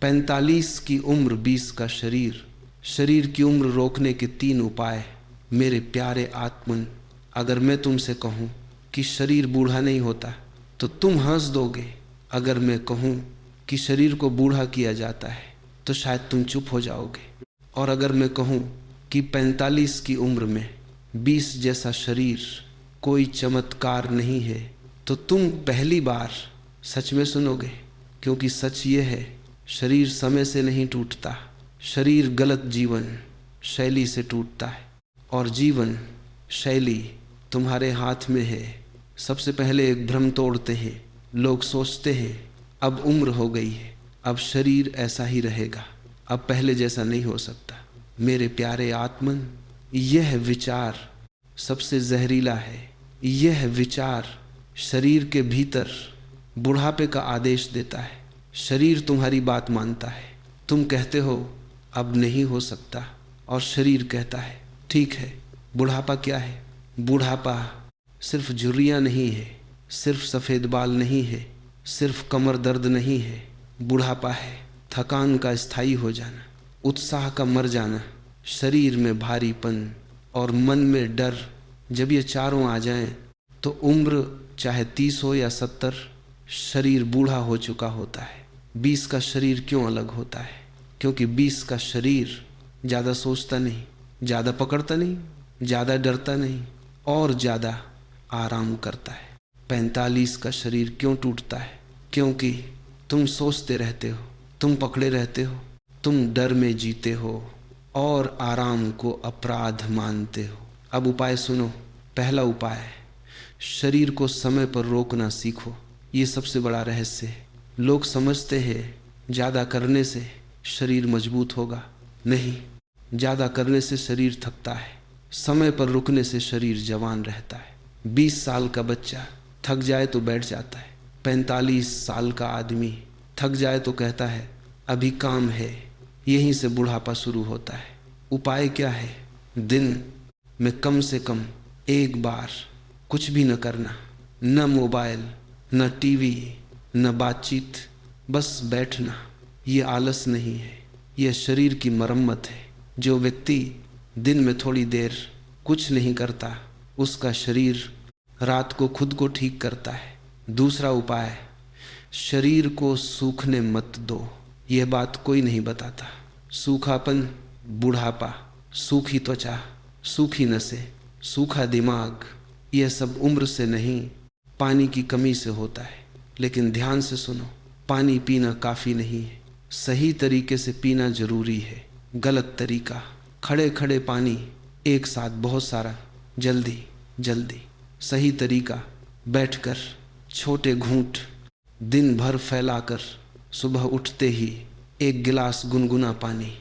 45 की उम्र, 20 का शरीर। शरीर की उम्र रोकने के 3 उपाय। मेरे प्यारे आत्मन, अगर मैं तुमसे कहूं कि शरीर बूढ़ा नहीं होता तो तुम हंस दोगे। अगर मैं कहूं कि शरीर को बूढ़ा किया जाता है तो शायद तुम चुप हो जाओगे। और अगर मैं कहूं कि 45 की उम्र में 20 जैसा शरीर कोई चमत्कार नहीं है तो तुम पहली बार सच में सुनोगे। क्योंकि सच ये है, शरीर समय से नहीं टूटता, शरीर गलत जीवन शैली से टूटता है। और जीवन शैली तुम्हारे हाथ में है। सबसे पहले एक भ्रम तोड़ते हैं। लोग सोचते हैं अब उम्र हो गई है, अब शरीर ऐसा ही रहेगा, अब पहले जैसा नहीं हो सकता। मेरे प्यारे आत्मन, यह विचार सबसे जहरीला है। यह विचार शरीर के भीतर बुढ़ापे का आदेश देता है। शरीर तुम्हारी बात मानता है। तुम कहते हो अब नहीं हो सकता और शरीर कहता है ठीक है। बुढ़ापा क्या है? बुढ़ापा सिर्फ झुर्रियाँ नहीं है, सिर्फ सफ़ेद बाल नहीं है, सिर्फ कमर दर्द नहीं है। बुढ़ापा है थकान का स्थायी हो जाना, उत्साह का मर जाना, शरीर में भारीपन और मन में डर। जब ये चारों आ जाएं तो उम्र चाहे 30 हो या 70, शरीर बूढ़ा हो चुका होता है। 20 का शरीर क्यों अलग होता है? क्योंकि 20 का शरीर ज़्यादा सोचता नहीं, ज़्यादा पकड़ता नहीं, ज़्यादा डरता नहीं और ज़्यादा आराम करता है। 45 का शरीर क्यों टूटता है? क्योंकि तुम सोचते रहते हो, तुम पकड़े रहते हो, तुम डर में जीते हो और आराम को अपराध मानते हो। अब उपाय सुनो। पहला उपाय, शरीर को समय पर रोकना सीखो। ये सबसे बड़ा रहस्य है। लोग समझते हैं ज़्यादा करने से शरीर मजबूत होगा। नहीं, ज़्यादा करने से शरीर थकता है, समय पर रुकने से शरीर जवान रहता है। 20 साल का बच्चा थक जाए तो बैठ जाता है, 45 साल का आदमी थक जाए तो कहता है अभी काम है। यहीं से बुढ़ापा शुरू होता है। उपाय क्या है? दिन में कम से कम एक बार कुछ भी न करना, न मोबाइल, न टीवी, न बातचीत, बस बैठना। ये आलस नहीं है, यह शरीर की मरम्मत है। जो व्यक्ति दिन में थोड़ी देर कुछ नहीं करता, उसका शरीर रात को खुद को ठीक करता है। दूसरा उपाय, शरीर को सूखने मत दो। यह बात कोई नहीं बताता। सूखापन, बुढ़ापा, सूखी त्वचा, सूखी नसें, सूखा दिमाग, यह सब उम्र से नहीं, पानी की कमी से होता है। लेकिन ध्यान से सुनो, पानी पीना काफ़ी नहीं है, सही तरीके से पीना जरूरी है। गलत तरीका, खड़े खड़े पानी एक साथ बहुत सारा, जल्दी जल्दी। सही तरीका, बैठकर छोटे घूंट दिन भर फैलाकर, सुबह उठते ही एक गिलास गुनगुना पानी,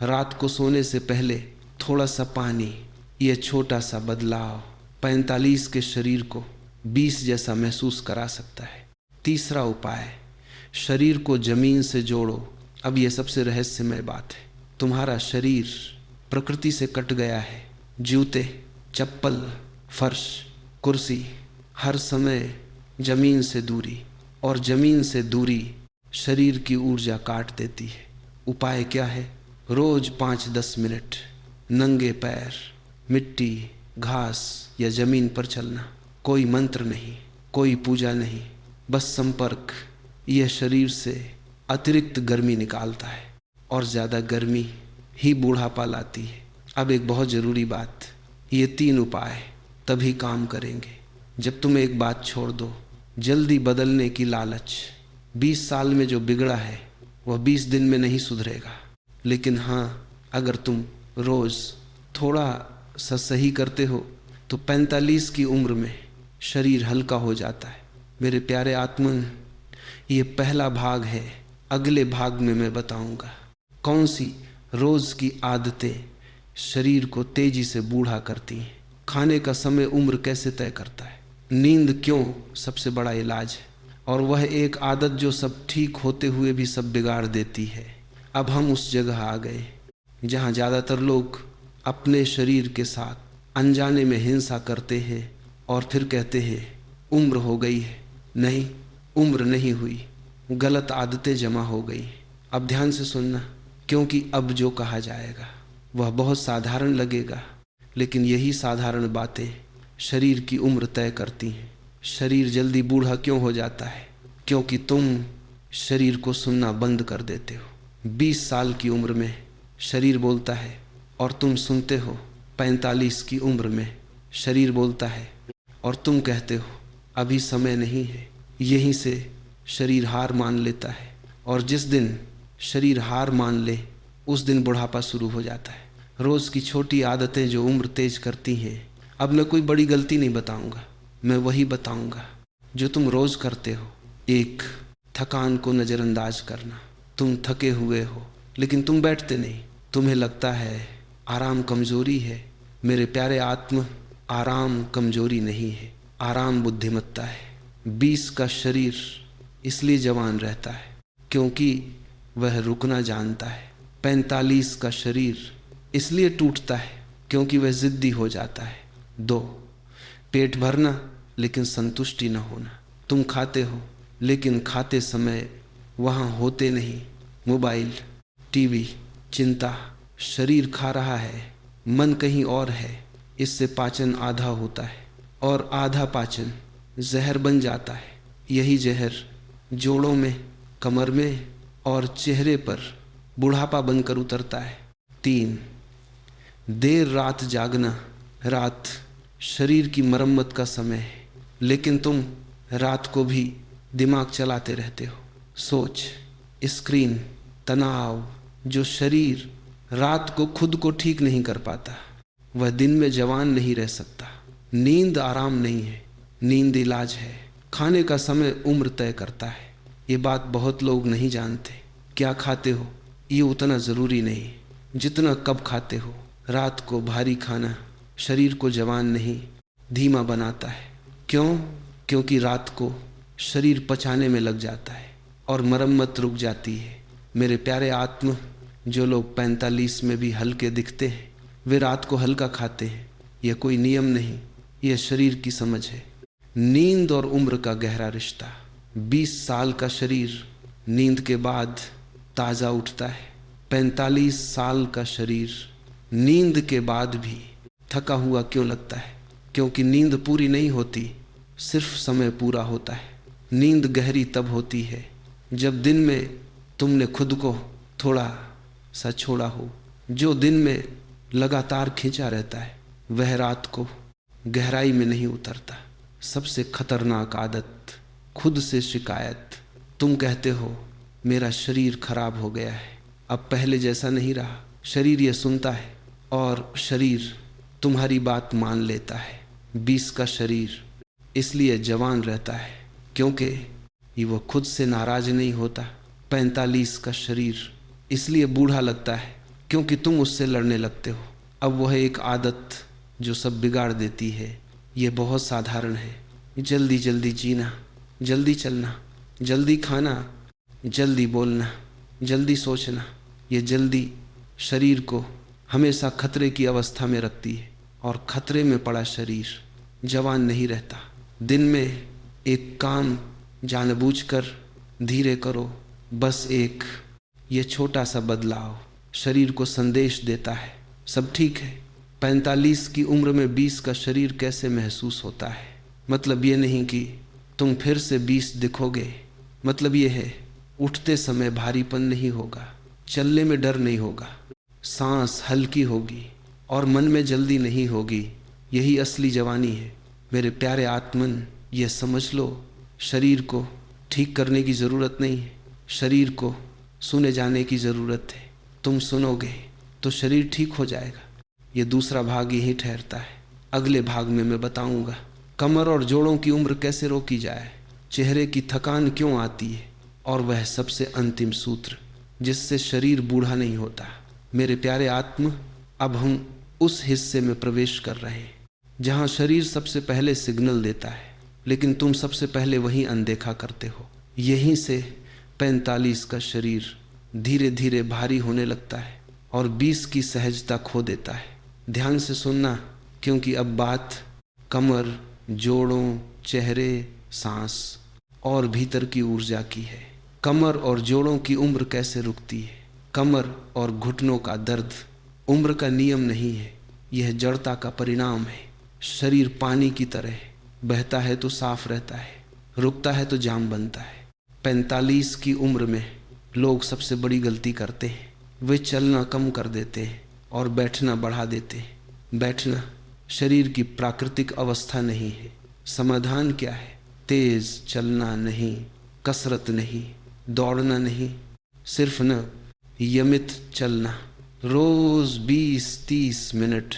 रात को सोने से पहले थोड़ा सा पानी। यह छोटा सा बदलाव 45 के शरीर को 20 जैसा महसूस करा सकता है। तीसरा उपाय, शरीर को जमीन से जोड़ो। अब यह सबसे रहस्यमय बात है। तुम्हारा शरीर प्रकृति से कट गया है। जूते, चप्पल, फर्श, कुर्सी, हर समय जमीन से दूरी, और जमीन से दूरी शरीर की ऊर्जा काट देती है। उपाय क्या है? रोज 5-10 मिनट नंगे पैर मिट्टी, घास या जमीन पर चलना। कोई मंत्र नहीं, कोई पूजा नहीं, बस संपर्क। यह शरीर से अतिरिक्त गर्मी निकालता है और ज़्यादा गर्मी ही बूढ़ापा लाती है। अब एक बहुत ज़रूरी बात, ये 3 उपाय तभी काम करेंगे जब तुम एक बात छोड़ दो, जल्दी बदलने की लालच। 20 साल में जो बिगड़ा है वह 20 दिन में नहीं सुधरेगा। लेकिन हाँ, अगर तुम रोज़ थोड़ा सा सही करते हो तो 45 की उम्र में शरीर हल्का हो जाता है। मेरे प्यारे आत्मन, ये पहला भाग है। अगले भाग में मैं बताऊंगा कौन सी रोज़ की आदतें शरीर को तेजी से बूढ़ा करती हैं। खाने का समय उम्र कैसे तय करता है। नींद क्यों सबसे बड़ा इलाज है, और वह एक आदत जो सब ठीक होते हुए भी सब बिगाड़ देती है। अब हम उस जगह आ गए जहाँ ज़्यादातर लोग अपने शरीर के साथ अनजाने में हिंसा करते हैं और फिर कहते हैं उम्र हो गई है। नहीं, उम्र नहीं हुई, गलत आदतें जमा हो गई। अब ध्यान से सुनना, क्योंकि अब जो कहा जाएगा वह बहुत साधारण लगेगा, लेकिन यही साधारण बातें शरीर की उम्र तय करती हैं। शरीर जल्दी बूढ़ा क्यों हो जाता है? क्योंकि तुम शरीर को सुनना बंद कर देते हो। 20 साल की उम्र में शरीर बोलता है और तुम सुनते हो। 45 की उम्र में शरीर बोलता है और तुम कहते हो अभी समय नहीं है। यहीं से शरीर हार मान लेता है, और जिस दिन शरीर हार मान ले उस दिन बुढ़ापा शुरू हो जाता है। रोज़ की छोटी आदतें जो उम्र तेज करती हैं। अब मैं कोई बड़ी गलती नहीं बताऊंगा, मैं वही बताऊंगा जो तुम रोज़ करते हो। एक, थकान को नज़रअंदाज करना। तुम थके हुए हो लेकिन तुम बैठते नहीं। तुम्हें लगता है आराम कमज़ोरी है। मेरे प्यारे आत्म, आराम कमज़ोरी नहीं है, आराम बुद्धिमत्ता है। 20 का शरीर इसलिए जवान रहता है क्योंकि वह रुकना जानता है। 45 का शरीर इसलिए टूटता है क्योंकि वह ज़िद्दी हो जाता है। 2, पेट भरना लेकिन संतुष्टि न होना। तुम खाते हो लेकिन खाते समय वहाँ होते नहीं। मोबाइल, टीवी, चिंता। शरीर खा रहा है, मन कहीं और है। इससे पाचन आधा होता है और आधा पाचन जहर बन जाता है। यही जहर जोड़ों में, कमर में और चेहरे पर बुढ़ापा बनकर उतरता है। 3, देर रात जागना। रात शरीर की मरम्मत का समय है, लेकिन तुम रात को भी दिमाग चलाते रहते हो। सोच, स्क्रीन, तनाव। जो शरीर रात को खुद को ठीक नहीं कर पाता वह दिन में जवान नहीं रह सकता। नींद आराम नहीं है, नींद इलाज है। खाने का समय उम्र तय करता है। ये बात बहुत लोग नहीं जानते। क्या खाते हो ये उतना ज़रूरी नहीं जितना कब खाते हो। रात को भारी खाना शरीर को जवान नहीं, धीमा बनाता है। क्यों? क्योंकि रात को शरीर पचाने में लग जाता है और मरम्मत रुक जाती है। मेरे प्यारे आत्म, जो लोग 45 में भी हल्के दिखते हैं वे रात को हल्का खाते हैं। यह कोई नियम नहीं, यह शरीर की समझ है। नींद और उम्र का गहरा रिश्ता। 20 साल का शरीर नींद के बाद ताज़ा उठता है। 45 साल का शरीर नींद के बाद भी थका हुआ क्यों लगता है? क्योंकि नींद पूरी नहीं होती, सिर्फ समय पूरा होता है। नींद गहरी तब होती है जब दिन में तुमने खुद को थोड़ा सा छोड़ा हो। जो दिन में लगातार खींचा रहता है वह रात को गहराई में नहीं उतरता। सबसे खतरनाक आदत, खुद से शिकायत। तुम कहते हो मेरा शरीर खराब हो गया है, अब पहले जैसा नहीं रहा। शरीर ये सुनता है और शरीर तुम्हारी बात मान लेता है। 20 का शरीर इसलिए जवान रहता है क्योंकि ये वो खुद से नाराज नहीं होता। 45 का शरीर इसलिए बूढ़ा लगता है क्योंकि तुम उससे लड़ने लगते हो। अब वह एक आदत जो सब बिगाड़ देती है। ये बहुत साधारण है। जल्दी जल्दी जीना, जल्दी चलना, जल्दी खाना, जल्दी बोलना, जल्दी सोचना। ये जल्दी शरीर को हमेशा खतरे की अवस्था में रखती है और खतरे में पड़ा शरीर जवान नहीं रहता। दिन में एक काम जानबूझकर धीरे करो, बस एक ये छोटा सा बदलाव शरीर को संदेश देता है सब ठीक है। 45 की उम्र में 20 का शरीर कैसे महसूस होता है? मतलब ये नहीं कि तुम फिर से 20 दिखोगे। मतलब ये है उठते समय भारीपन नहीं होगा, चलने में डर नहीं होगा, सांस हल्की होगी और मन में जल्दी नहीं होगी। यही असली जवानी है। मेरे प्यारे आत्मन, ये समझ लो, शरीर को ठीक करने की ज़रूरत नहीं है, शरीर को सुने जाने की ज़रूरत है। तुम सुनोगे तो शरीर ठीक हो जाएगा। ये दूसरा भाग यही ठहरता है। अगले भाग में मैं बताऊंगा कमर और जोड़ों की उम्र कैसे रोकी जाए, चेहरे की थकान क्यों आती है, और वह सबसे अंतिम सूत्र जिससे शरीर बूढ़ा नहीं होता। मेरे प्यारे आत्म, अब हम उस हिस्से में प्रवेश कर रहे हैं जहाँ शरीर सबसे पहले सिग्नल देता है, लेकिन तुम सबसे पहले वहीं अनदेखा करते हो। यहीं से 45 का शरीर धीरे धीरे भारी होने लगता है और 20 की सहजता खो देता है। ध्यान से सुनना, क्योंकि अब बात कमर, जोड़ों, चेहरे, सांस और भीतर की ऊर्जा की है। कमर और जोड़ों की उम्र कैसे रुकती है? कमर और घुटनों का दर्द उम्र का नियम नहीं है, यह जड़ता का परिणाम है। शरीर पानी की तरह बहता है तो साफ रहता है, रुकता है तो जाम बनता है। 45 की उम्र में लोग सबसे बड़ी गलती करते हैं, वे चलना कम कर देते हैं और बैठना बढ़ा देते हैं। बैठना शरीर की प्राकृतिक अवस्था नहीं है। समाधान क्या है? तेज चलना नहीं, कसरत नहीं, दौड़ना नहीं, सिर्फ न यमित चलना। रोज 20-30 मिनट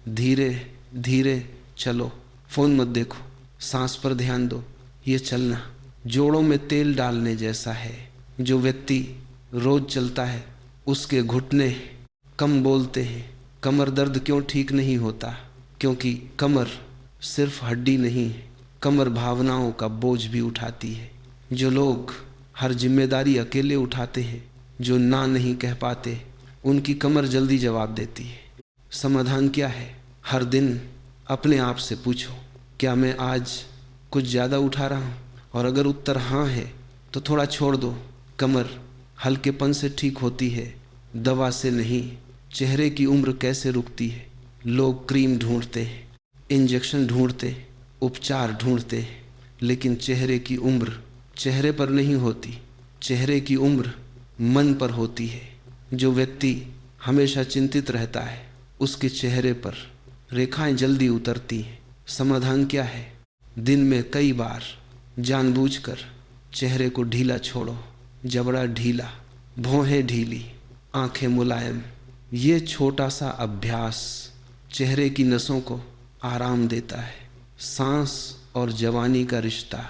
धीरे धीरे चलो। फोन मत देखो, सांस पर ध्यान दो। ये चलना जोड़ों में तेल डालने जैसा है। जो व्यक्ति रोज चलता है उसके घुटने कम बोलते हैं। कमर दर्द क्यों ठीक नहीं होता? क्योंकि कमर सिर्फ हड्डी नहीं है, कमर भावनाओं का बोझ भी उठाती है। जो लोग हर जिम्मेदारी अकेले उठाते हैं, जो ना नहीं कह पाते, उनकी कमर जल्दी जवाब देती है। समाधान क्या है? हर दिन अपने आप से पूछो, क्या मैं आज कुछ ज़्यादा उठा रहा हूँ? और अगर उत्तर हाँ है तो थोड़ा छोड़ दो। कमर हल्केपन से ठीक होती है, दवा से नहीं। चेहरे की उम्र कैसे रुकती है? लोग क्रीम ढूंढते हैं, इंजेक्शन ढूंढते, उपचार ढूंढते, लेकिन चेहरे की उम्र चेहरे पर नहीं होती। चेहरे की उम्र मन पर होती है। जो व्यक्ति हमेशा चिंतित रहता है उसके चेहरे पर रेखाएं जल्दी उतरती हैं। समाधान क्या है? दिन में कई बार जानबूझकर चेहरे को ढीला छोड़ो। जबड़ा ढीला, भौहें ढीली, आंखें मुलायम। ये छोटा सा अभ्यास चेहरे की नसों को आराम देता है। सांस और जवानी का रिश्ता,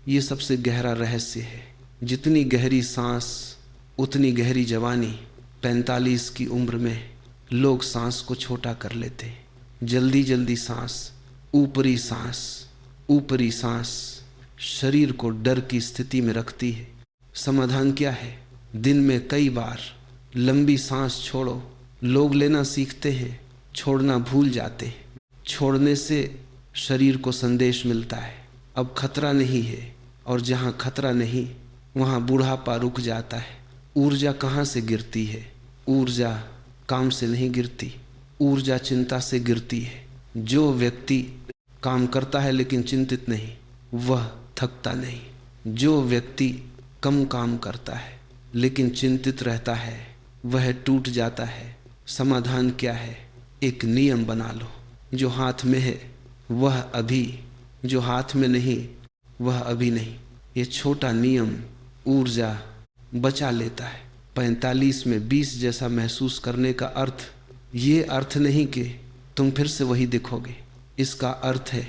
ये सबसे गहरा रहस्य है। जितनी गहरी सांस उतनी गहरी जवानी। 45 की उम्र में लोग सांस को छोटा कर लेते हैं। जल्दी जल्दी सांस, ऊपरी सांस, ऊपरी सांस शरीर को डर की स्थिति में रखती है। समाधान क्या है? दिन में कई बार लंबी सांस छोड़ो। लोग लेना सीखते हैं, छोड़ना भूल जाते हैं। छोड़ने से शरीर को संदेश मिलता है, अब खतरा नहीं है। और जहाँ खतरा नहीं वहाँ बुढ़ापा रुक जाता है। ऊर्जा कहाँ से गिरती है? ऊर्जा काम से नहीं गिरती, ऊर्जा चिंता से गिरती है। जो व्यक्ति काम करता है लेकिन चिंतित नहीं, वह थकता नहीं। जो व्यक्ति कम काम करता है लेकिन चिंतित रहता है, वह टूट जाता है। समाधान क्या है? एक नियम बना लो, जो हाथ में है वह अभी, जो हाथ में नहीं वह अभी नहीं। ये छोटा नियम ऊर्जा बचा लेता है। 45 में 20 जैसा महसूस करने का अर्थ ये अर्थ नहीं कि तुम फिर से वही दिखोगे। इसका अर्थ है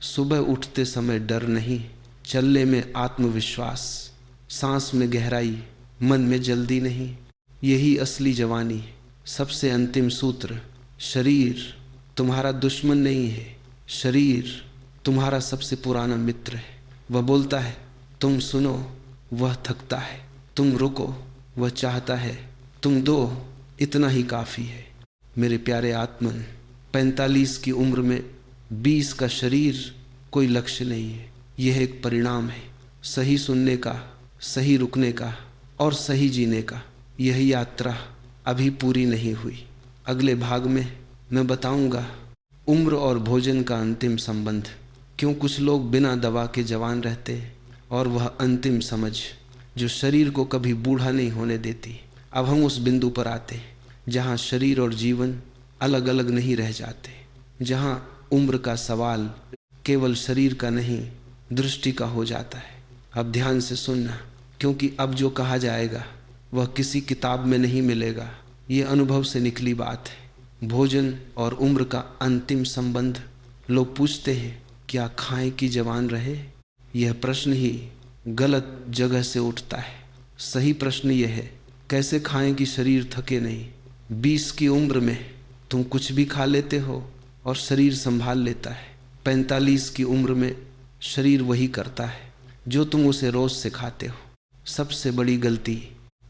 सुबह उठते समय डर नहीं, चलने में आत्मविश्वास, सांस में गहराई, मन में जल्दी नहीं। यही असली जवानी है। सबसे अंतिम सूत्र, शरीर तुम्हारा दुश्मन नहीं है, शरीर तुम्हारा सबसे पुराना मित्र है। वह बोलता है तुम सुनो, वह थकता है। तुम रुको, वह चाहता है। तुम दो, इतना ही काफ़ी है। मेरे प्यारे आत्मन, 45 की उम्र में 20 का शरीर कोई लक्ष्य नहीं है, यह एक परिणाम है। सही सुनने का, सही रुकने का और सही जीने का। यह यात्रा अभी पूरी नहीं हुई। अगले भाग में मैं बताऊंगा उम्र और भोजन का अंतिम संबंध। क्यों कुछ लोग बिना दवा के जवान रहते हैं, और वह अंतिम समझ जो शरीर को कभी बूढ़ा नहीं होने देती। अब हम उस बिंदु पर आते हैं जहाँ शरीर और जीवन अलग अलग नहीं रह जाते, जहाँ उम्र का सवाल केवल शरीर का नहीं, दृष्टि का हो जाता है। अब ध्यान से सुनना, क्योंकि अब जो कहा जाएगा वह किसी किताब में नहीं मिलेगा। ये अनुभव से निकली बात है। भोजन और उम्र का अंतिम संबंध। लोग पूछते हैं क्या खाएं कि जवान रहे? यह प्रश्न ही गलत जगह से उठता है। सही प्रश्न यह है कैसे खाएं कि शरीर थके नहीं। 20 की उम्र में तुम कुछ भी खा लेते हो और शरीर संभाल लेता है। 45 की उम्र में शरीर वही करता है जो तुम उसे रोज सिखाते हो। सबसे बड़ी गलती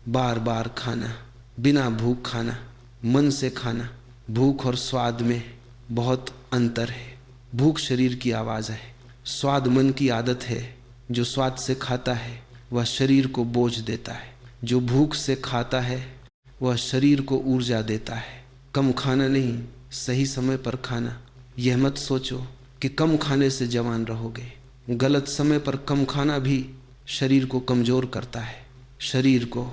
बार बार खाना, बिना भूख खाना, मन से खाना। भूख और स्वाद में बहुत अंतर है। भूख शरीर की आवाज़ है, स्वाद मन की आदत है। जो स्वाद से खाता है वह शरीर को बोझ देता है। जो भूख से खाता है वह शरीर को ऊर्जा देता है। कम खाना नहीं, सही समय पर खाना। यह मत सोचो कि कम खाने से जवान रहोगे। गलत समय पर कम खाना भी शरीर को कमजोर करता है। शरीर को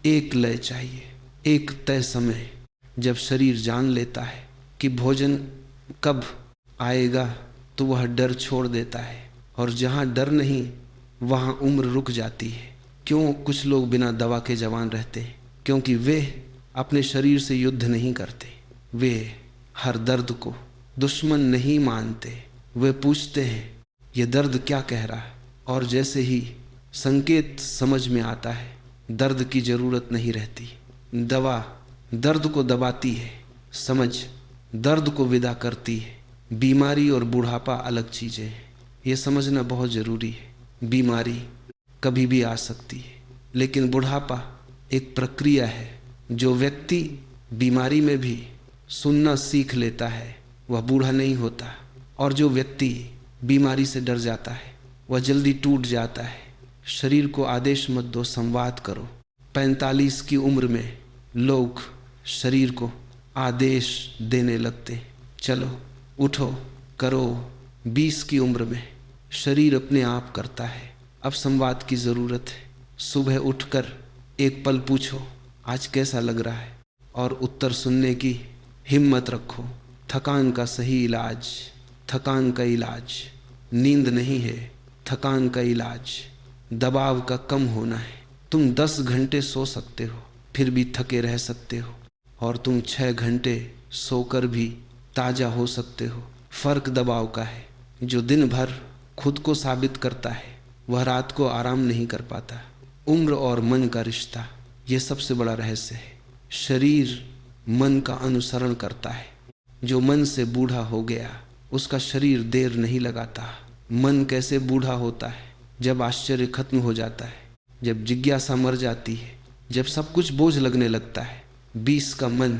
एक लय चाहिए, एक तय समय। जब शरीर जान लेता है कि भोजन कब आएगा तो वह डर छोड़ देता है, और जहाँ डर नहीं वहाँ उम्र रुक जाती है। क्यों कुछ लोग बिना दवा के जवान रहते हैं? क्योंकि वे अपने शरीर से युद्ध नहीं करते। वे हर दर्द को दुश्मन नहीं मानते। वे पूछते हैं ये दर्द क्या कह रहा है, और जैसे ही संकेत समझ में आता है दर्द की जरूरत नहीं रहती। दवा दर्द को दबाती है, समझ दर्द को विदा करती है। बीमारी और बुढ़ापा अलग चीजें हैं, ये समझना बहुत जरूरी है। बीमारी कभी भी आ सकती है, लेकिन बुढ़ापा एक प्रक्रिया है। जो व्यक्ति बीमारी में भी सुनना सीख लेता है वह बूढ़ा नहीं होता, और जो व्यक्ति बीमारी से डर जाता है वह जल्दी टूट जाता है। शरीर को आदेश मत दो, संवाद करो। 45 की उम्र में लोग शरीर को आदेश देने लगते, चलो उठो करो। 20 की उम्र में शरीर अपने आप करता है। अब संवाद की ज़रूरत है। सुबह उठकर एक पल पूछो आज कैसा लग रहा है, और उत्तर सुनने की हिम्मत रखो। थकान का सही इलाज, थकान का इलाज नींद नहीं है, थकान का इलाज दबाव का कम होना है। तुम 10 घंटे सो सकते हो फिर भी थके रह सकते हो, और तुम 6 घंटे सोकर भी ताज़ा हो सकते हो। फर्क दबाव का है। जो दिन भर खुद को साबित करता है वह रात को आराम नहीं कर पाता। उम्र और मन का रिश्ता ये सबसे बड़ा रहस्य है। शरीर मन का अनुसरण करता है। जो मन से बूढ़ा हो गया उसका शरीर देर नहीं लगाता। मन कैसे बूढ़ा होता है? जब आश्चर्य खत्म हो जाता है, जब जिज्ञासा मर जाती है, जब सब कुछ बोझ लगने लगता है। 20 का मन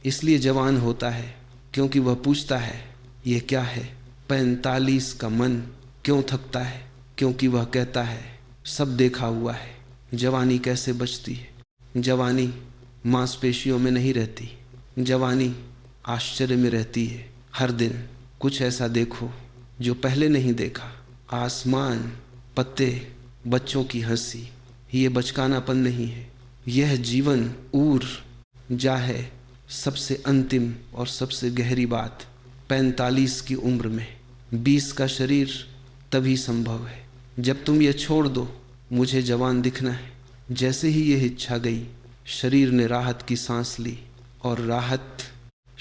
इसलिए जवान होता है क्योंकि वह पूछता है ये क्या है। 45 का मन क्यों थकता है? क्योंकि वह कहता है सब देखा हुआ है। जवानी कैसे बचती है? जवानी मांसपेशियों में नहीं रहती, जवानी आश्चर्य में रहती है। हर दिन कुछ ऐसा देखो जो पहले नहीं देखा। आसमान, पत्ते, बच्चों की हंसी, ये बचकानापन नहीं है। यह जीवन ऊर्जा है। सबसे अंतिम और सबसे गहरी बात 45 की उम्र में 20 का शरीर तभी संभव है जब तुम ये छोड़ दो मुझे जवान दिखना है। जैसे ही यह इच्छा गई शरीर ने राहत की सांस ली, और राहत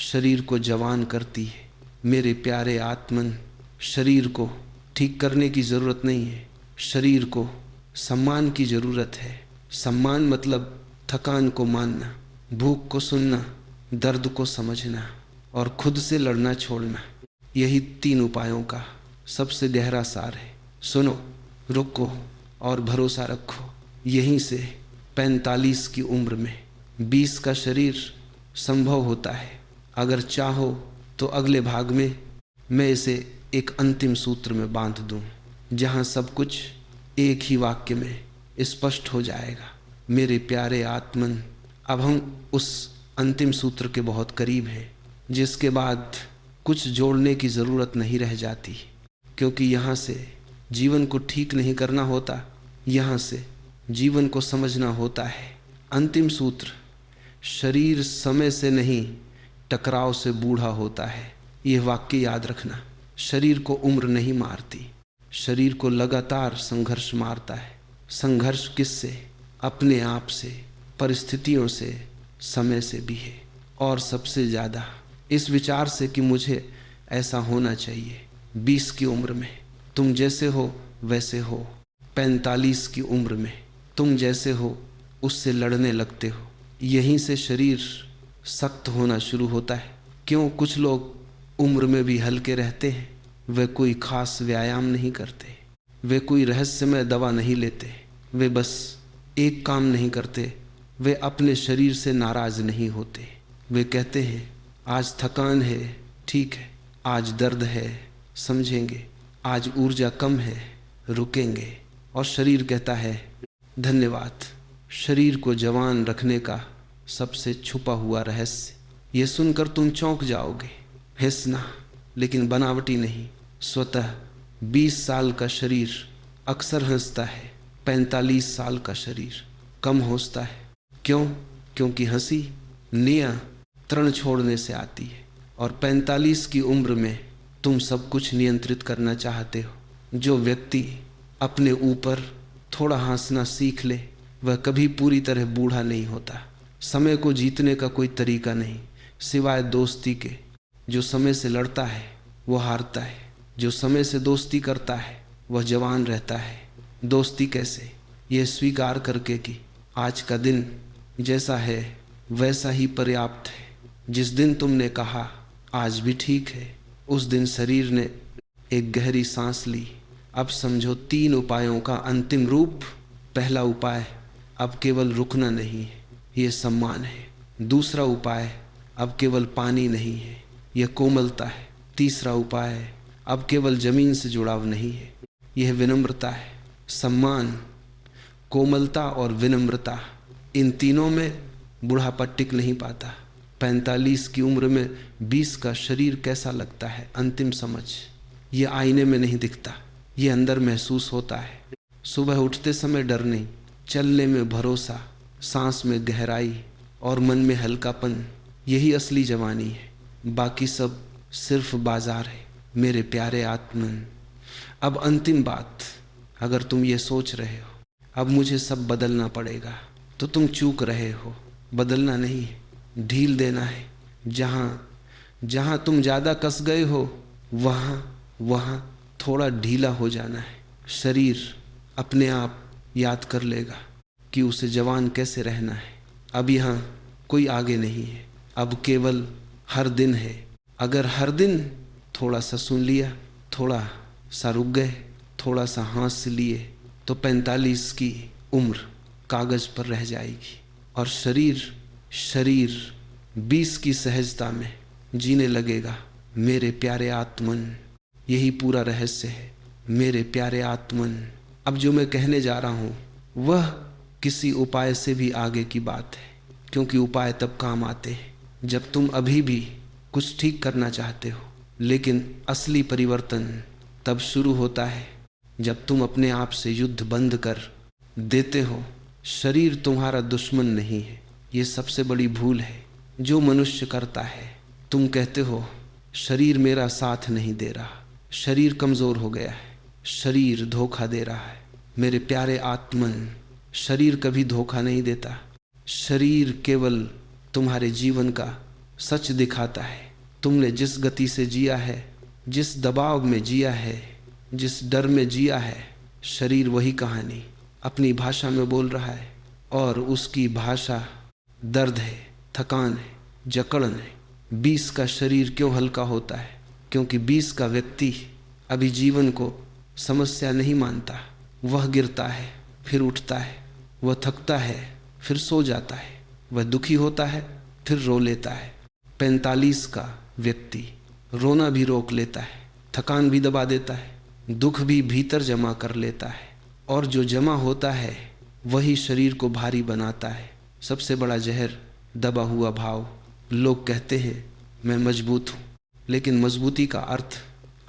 शरीर को जवान करती है। मेरे प्यारे आत्मन, शरीर को ठीक करने की ज़रूरत नहीं है, शरीर को सम्मान की ज़रूरत है। सम्मान मतलब थकान को मानना, भूख को सुनना, दर्द को समझना और खुद से लड़ना छोड़ना। यही 3 उपायों का सबसे गहरा सार है। सुनो, रुको और भरोसा रखो। यहीं से 45 की उम्र में 20 का शरीर संभव होता है। अगर चाहो तो अगले भाग में मैं इसे एक अंतिम सूत्र में बांध दूं, जहां सब कुछ एक ही वाक्य में स्पष्ट हो जाएगा। मेरे प्यारे आत्मन, अब हम उस अंतिम सूत्र के बहुत करीब हैं, जिसके बाद कुछ जोड़ने की ज़रूरत नहीं रह जाती, क्योंकि यहाँ से जीवन को ठीक नहीं करना होता, यहाँ से जीवन को समझना होता है। अंतिम सूत्र, शरीर समय से नहीं टकराव से बूढ़ा होता है। यह वाक्य याद रखना। शरीर को उम्र नहीं मारती, शरीर को लगातार संघर्ष मारता है। संघर्ष किससे? अपने आप से, परिस्थितियों से, समय से भी है, और सबसे ज़्यादा इस विचार से कि मुझे ऐसा होना चाहिए। 20 की उम्र में तुम जैसे हो वैसे हो, 45 की उम्र में तुम जैसे हो उससे लड़ने लगते हो। यहीं से शरीर सख्त होना शुरू होता है। क्यों कुछ लोग उम्र में भी हल्के रहते हैं? वे कोई खास व्यायाम नहीं करते, वे कोई रहस्यमय दवा नहीं लेते, वे बस एक काम नहीं करते, वे अपने शरीर से नाराज नहीं होते। वे कहते हैं आज थकान है, ठीक है, आज दर्द है, समझेंगे, आज ऊर्जा कम है, रुकेंगे। और शरीर कहता है धन्यवाद। शरीर को जवान रखने का सबसे छुपा हुआ रहस्य। ये सुनकर तुम चौंक जाओगे। हंसना, लेकिन बनावटी नहीं। स्वतः 20 साल का शरीर अक्सर हंसता है, 45 साल का शरीर कम हंसता है। क्यों? क्योंकि हंसी नियंत्रण छोड़ने से आती है, और 45 की उम्र में तुम सब कुछ नियंत्रित करना चाहते हो। जो व्यक्ति अपने ऊपर थोड़ा हंसना सीख ले वह कभी पूरी तरह बूढ़ा नहीं होता। समय को जीतने का कोई तरीका नहीं सिवाय दोस्ती के। जो समय से लड़ता है वह हारता है, जो समय से दोस्ती करता है वह जवान रहता है। दोस्ती कैसे? यह स्वीकार करके कि आज का दिन जैसा है वैसा ही पर्याप्त है। जिस दिन तुमने कहा आज भी ठीक है, उस दिन शरीर ने एक गहरी सांस ली। अब समझो 3 उपायों का अंतिम रूप। पहला उपाय अब केवल रुकना नहीं है, यह सम्मान है। दूसरा उपाय अब केवल पानी नहीं है, यह कोमलता है। तीसरा उपाय अब केवल जमीन से जुड़ाव नहीं है, यह विनम्रता है। सम्मान, कोमलता और विनम्रता, इन तीनों में बुढ़ापा टिक नहीं पाता। 45 की उम्र में 20 का शरीर कैसा लगता है, अंतिम समझ ये आईने में नहीं दिखता, ये अंदर महसूस होता है। सुबह उठते समय डर नहीं, चलने में भरोसा, सांस में गहराई और मन में हल्कापन, यही असली जवानी है। बाकी सब सिर्फ बाजार है मेरे प्यारे आत्मन। अब अंतिम बात, अगर तुम ये सोच रहे हो अब मुझे सब बदलना पड़ेगा, तो तुम चूक रहे हो। बदलना नहीं, ढील देना है। जहां तुम ज्यादा कस गए हो वहां थोड़ा ढीला हो जाना है। शरीर अपने आप याद कर लेगा कि उसे जवान कैसे रहना है। अब यहाँ कोई आगे नहीं है, अब केवल हर दिन है। अगर हर दिन थोड़ा सा सुन लिया, थोड़ा सा रुक गए, थोड़ा सा हंस लिए, तो 45 की उम्र कागज पर रह जाएगी और शरीर 20 की सहजता में जीने लगेगा। मेरे प्यारे आत्मन, यही पूरा रहस्य है मेरे प्यारे आत्मन। अब जो मैं कहने जा रहा हूँ वह किसी उपाय से भी आगे की बात है, क्योंकि उपाय तब काम आते हैं जब तुम अभी भी कुछ ठीक करना चाहते हो। लेकिन असली परिवर्तन तब शुरू होता है जब तुम अपने आप से युद्ध बंद कर देते हो। शरीर तुम्हारा दुश्मन नहीं है, ये सबसे बड़ी भूल है जो मनुष्य करता है। तुम कहते हो शरीर मेरा साथ नहीं दे रहा, शरीर कमजोर हो गया है, शरीर धोखा दे रहा है। मेरे प्यारे आत्मन, शरीर कभी धोखा नहीं देता। शरीर केवल तुम्हारे जीवन का सच दिखाता है। तुमने जिस गति से जिया है, जिस दबाव में जिया है, जिस डर में जिया है, शरीर वही कहानी अपनी भाषा में बोल रहा है, और उसकी भाषा दर्द है, थकान है, जकड़न है। 20 का शरीर क्यों हल्का होता है? क्योंकि 20 का व्यक्ति अभी जीवन को समस्या नहीं मानता। वह गिरता है फिर उठता है, वह थकता है फिर सो जाता है, वह दुखी होता है फिर रो लेता है। 45 का व्यक्ति रोना भी रोक लेता है, थकान भी दबा देता है, दुख भी भीतर जमा कर लेता है, और जो जमा होता है वही शरीर को भारी बनाता है। सबसे बड़ा जहर दबा हुआ भाव। लोग कहते हैं मैं मजबूत हूँ, लेकिन मजबूती का अर्थ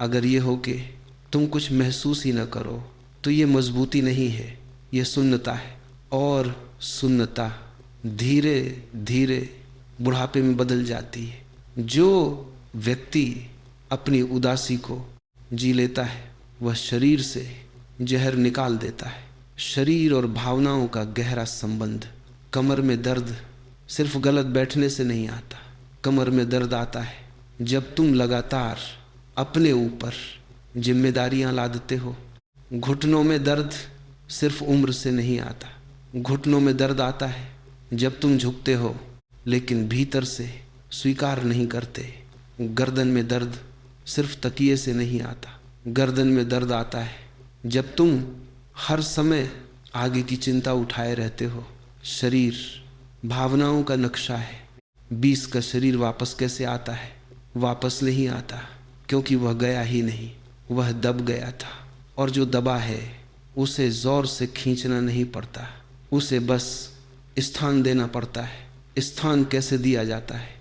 अगर ये हो कि तुम कुछ महसूस ही न करो तो ये मजबूती नहीं है, ये सुन्नता है। और सुन्नता धीरे धीरे बुढ़ापे में बदल जाती है। जो व्यक्ति अपनी उदासी को जी लेता है वह शरीर से जहर निकाल देता है। शरीर और भावनाओं का गहरा संबंध। कमर में दर्द सिर्फ गलत बैठने से नहीं आता, कमर में दर्द आता है जब तुम लगातार अपने ऊपर जिम्मेदारियां लादते हो। घुटनों में दर्द सिर्फ उम्र से नहीं आता, घुटनों में दर्द आता है जब तुम झुकते हो लेकिन भीतर से स्वीकार नहीं करते। गर्दन में दर्द सिर्फ तकिए से नहीं आता, गर्दन में दर्द आता है जब तुम हर समय आगे की चिंता उठाए रहते हो। शरीर भावनाओं का नक्शा है। 20 का शरीर वापस कैसे आता है? वापस नहीं आता, क्योंकि वह गया ही नहीं, वह दब गया था। और जो दबा है उसे जोर से खींचना नहीं पड़ता, उसे बस स्थान देना पड़ता है। स्थान कैसे दिया जाता है?